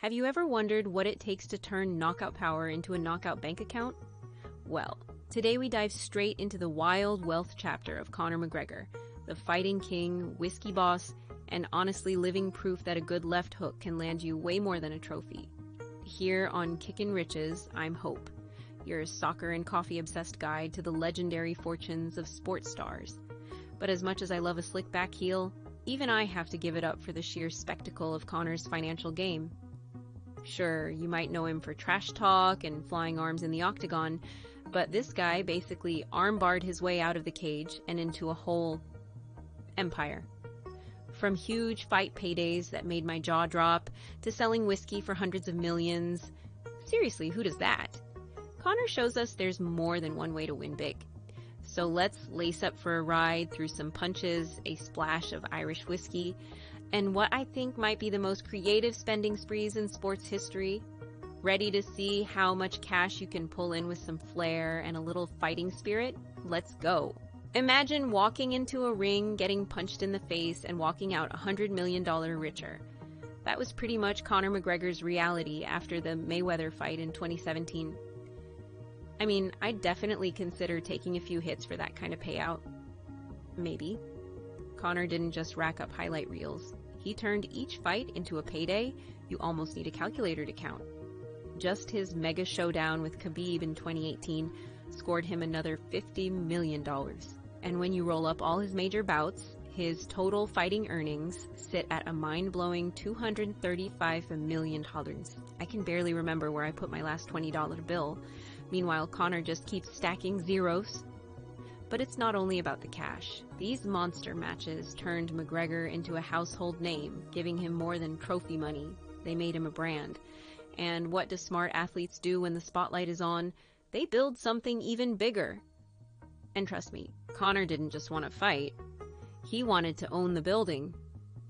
Have you ever wondered what it takes to turn knockout power into a knockout bank account? Well, today we dive straight into the wild wealth chapter of Conor McGregor, the fighting king, whiskey boss, and honestly living proof that a good left hook can land you way more than a trophy. Here on Kickin Riches, I'm Hope, your soccer and coffee-obsessed guide to the legendary fortunes of sports stars. But as much as I love a slick back heel, even I have to give it up for the sheer spectacle of Conor's financial game. Sure, you might know him for trash talk and flying arms in the Octagon, but this guy basically armbarred his way out of the cage and into a whole empire. From huge fight paydays that made my jaw drop, to selling whiskey for hundreds of millions. Seriously, who does that? Conor shows us there's more than one way to win big. So let's lace up for a ride through some punches, a splash of Irish whiskey, and what I think might be the most creative spending sprees in sports history. Ready to see how much cash you can pull in with some flair and a little fighting spirit? Let's go. Imagine walking into a ring, getting punched in the face, and walking out $100 million richer. That was pretty much Conor McGregor's reality after the Mayweather fight in 2017. I mean, I'd definitely consider taking a few hits for that kind of payout. Maybe. Conor didn't just rack up highlight reels. He turned each fight into a payday you almost need a calculator to count. Just his mega showdown with Khabib in 2018 scored him another $50 million. And when you roll up all his major bouts, his total fighting earnings sit at a mind-blowing $235 million. I can barely remember where I put my last $20 bill. Meanwhile, Conor just keeps stacking zeros. But it's not only about the cash. These monster matches turned McGregor into a household name, giving him more than trophy money. They made him a brand. And what do smart athletes do when the spotlight is on? They build something even bigger. And trust me, Conor didn't just want to fight. He wanted to own the building.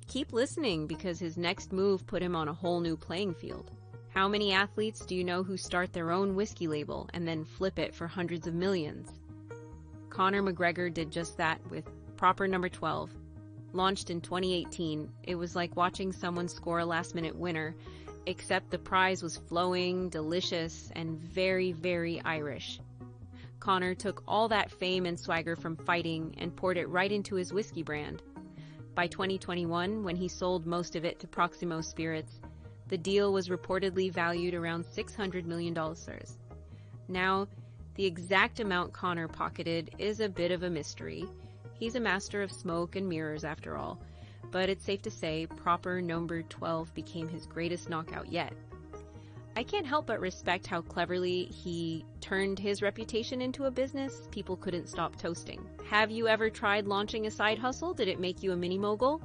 Keep listening, because his next move put him on a whole new playing field. How many athletes do you know who start their own whiskey label and then flip it for hundreds of millions? Conor McGregor did just that with Proper Number 12. Launched in 2018, it was like watching someone score a last-minute winner, except the prize was flowing, delicious, and very, very Irish. Conor took all that fame and swagger from fighting and poured it right into his whiskey brand. By 2021, when he sold most of it to Proximo Spirits, the deal was reportedly valued around $600 million. Now, the exact amount Conor pocketed is a bit of a mystery. He's a master of smoke and mirrors after all, but it's safe to say Proper Number 12 became his greatest knockout yet. I can't help but respect how cleverly he turned his reputation into a business people couldn't stop toasting. Have you ever tried launching a side hustle? Did it make you a mini mogul?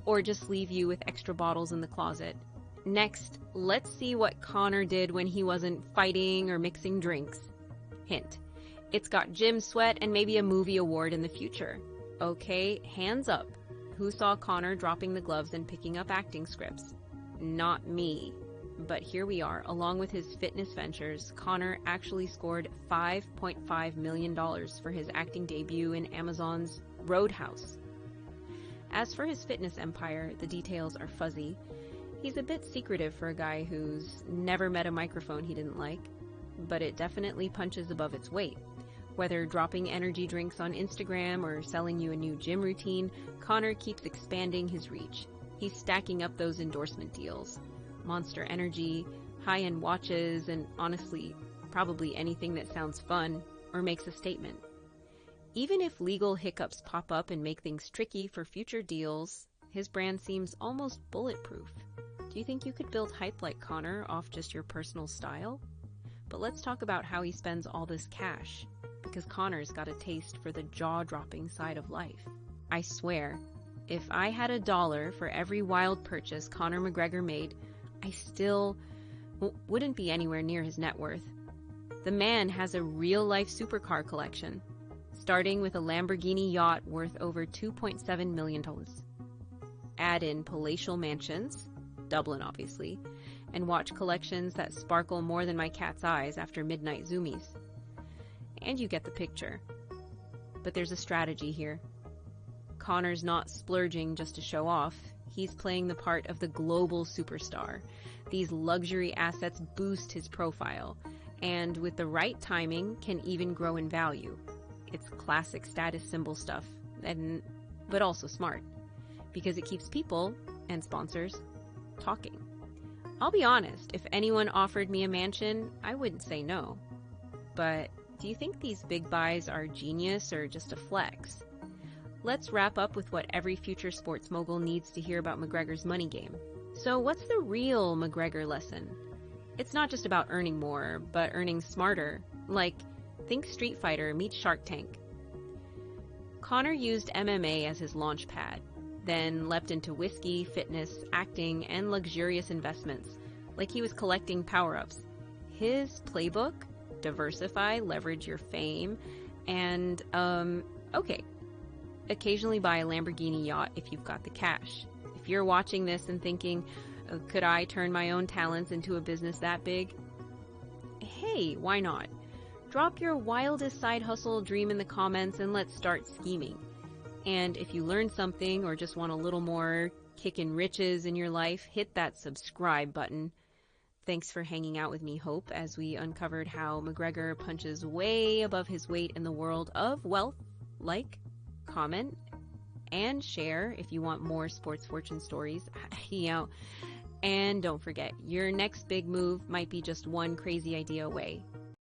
Or just leave you with extra bottles in the closet? Next, let's see what Conor did when he wasn't fighting or mixing drinks. Hint, it's got gym sweat and maybe a movie award in the future. Okay, hands up. Who saw Conor dropping the gloves and picking up acting scripts? Not me. But here we are. Along with his fitness ventures, Conor actually scored $5.5 million for his acting debut in Amazon's Roadhouse. As for his fitness empire, the details are fuzzy. He's a bit secretive for a guy who's never met a microphone he didn't like, but it definitely punches above its weight. Whether dropping energy drinks on Instagram or selling you a new gym routine, Conor keeps expanding his reach. He's stacking up those endorsement deals. Monster Energy, high-end watches, and honestly, probably anything that sounds fun or makes a statement. Even if legal hiccups pop up and make things tricky for future deals, his brand seems almost bulletproof. Do you think you could build hype like Conor off just your personal style? But let's talk about how he spends all this cash, because Conor's got a taste for the jaw-dropping side of life. I swear, if I had $1 for every wild purchase Conor McGregor made, I still wouldn't be anywhere near his net worth. The man has a real-life supercar collection, starting with a Lamborghini yacht worth over $2.7 million. Add in palatial mansions, Dublin obviously, and watch collections that sparkle more than my cat's eyes after midnight zoomies. And you get the picture. But there's a strategy here. Conor's not splurging just to show off. he's playing the part of the global superstar. These luxury assets boost his profile, and with the right timing, can even grow in value. It's classic status symbol stuff, but also smart, because it keeps people and sponsors talking. I'll be honest, if anyone offered me a mansion, I wouldn't say no. But do you think these big buys are genius or just a flex? Let's wrap up with what every future sports mogul needs to hear about McGregor's money game. So what's the real McGregor lesson? It's not just about earning more, but earning smarter. Like, think Street Fighter meets Shark Tank. Conor used MMA as his launch pad, then leapt into whiskey, fitness, acting, and luxurious investments, like he was collecting power-ups. His playbook? Diversify, leverage your fame, and, occasionally buy a Lamborghini yacht if you've got the cash. If you're watching this and thinking, could I turn my own talents into a business that big? Hey, why not? Drop your wildest side hustle dream in the comments and let's start scheming. And if you learned something or just want a little more Kickin Riches in your life, hit that subscribe button. Thanks for hanging out with me, Hope, as we uncovered how McGregor punches way above his weight in the world of wealth. Like, comment, and share if you want more sports fortune stories. And don't forget, your next big move might be just one crazy idea away.